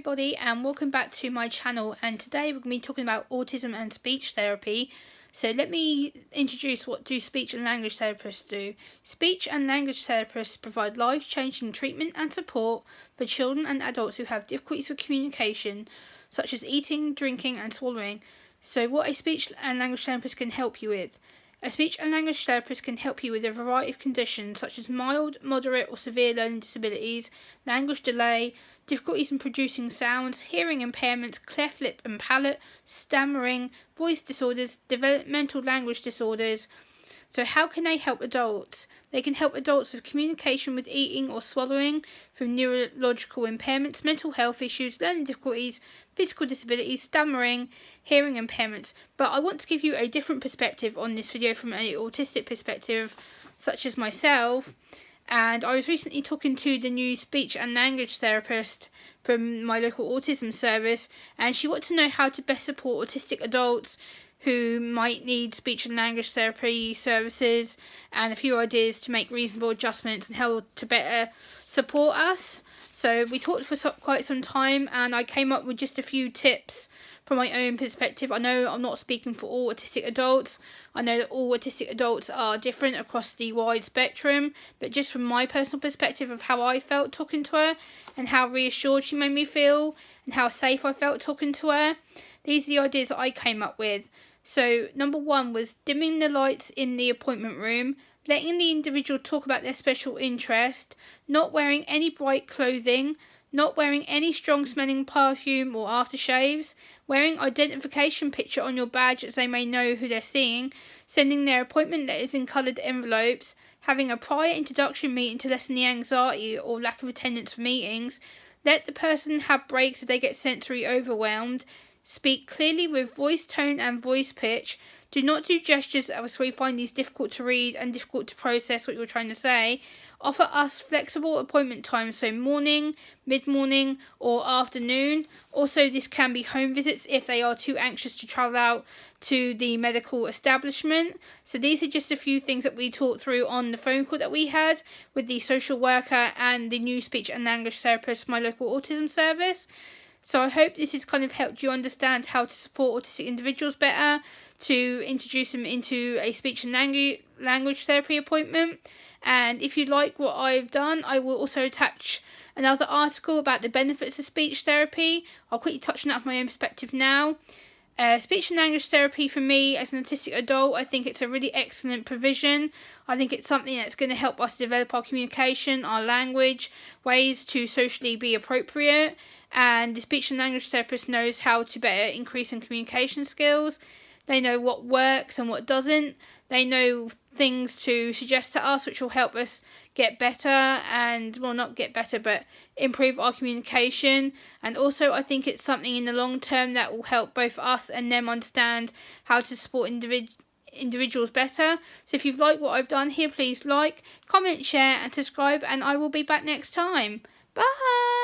everybody, and welcome back to my channel. And today we're going to be talking about autism and speech therapy. So let me introduce what do speech and language therapists do. Speech and language therapists provide life-changing treatment and support for children and adults who have difficulties with communication, such as eating, drinking and swallowing. So what a speech and language therapist can help you with. A speech and language therapist can help you with a variety of conditions such as mild, moderate or severe learning disabilities, language delay, difficulties in producing sounds, hearing impairments, cleft lip and palate, stammering, voice disorders, developmental language disorders. So how can they help adults? They can help adults with communication with eating or swallowing, through neurological impairments, mental health issues, learning difficulties, physical disabilities, stammering, hearing impairments. But I want to give you a different perspective on this video from an autistic perspective, such as myself. And I was recently talking to the new speech and language therapist from my local autism service, and she wanted to know how to best support autistic adults who might need speech and language therapy services, and a few ideas to make reasonable adjustments and how to better support us. So we talked for quite some time, and I came up with just a few tips from my own perspective. I know I'm not speaking for all autistic adults. I know that all autistic adults are different across the wide spectrum, but just from my personal perspective of how I felt talking to her and how reassured she made me feel and how safe I felt talking to her, these are the ideas that I came up with. So number one was dimming the lights in the appointment room, letting the individual talk about their special interest, not wearing any bright clothing, not wearing any strong smelling perfume or aftershaves, wearing identification picture on your badge as they may know who they're seeing, sending their appointment letters in coloured envelopes, having a prior introduction meeting to lessen the anxiety or lack of attendance for meetings, let the person have breaks if they get sensory overwhelmed, speak clearly with voice tone and voice pitch. Do not do gestures as we find these difficult to read and difficult to process what you're trying to say. Offer us flexible appointment times, so morning, mid-morning or afternoon. Also, this can be home visits if they are too anxious to travel out to the medical establishment. So these are just a few things that we talked through on the phone call that we had with the social worker and the new speech and language therapist from my local autism service. So I hope this has kind of helped you understand how to support autistic individuals better, to introduce them into a speech and language therapy appointment. And if you like what I've done, I will also attach another article about the benefits of speech therapy. I'll quickly touch on that from my own perspective now. Speech and language therapy for me as an autistic adult, I think it's a really excellent provision. I think it's something that's going to help us develop our communication, our language, ways to socially be appropriate. And the speech and language therapist knows how to better increase in communication skills. They know what works and what doesn't. They know things to suggest to us which will help us get better and, well, not get better, but improve our communication. And also I think it's something in the long term that will help both us and them understand how to support individuals better. So if you've liked what I've done here, please like, comment, share and subscribe, and I will be back next time. Bye!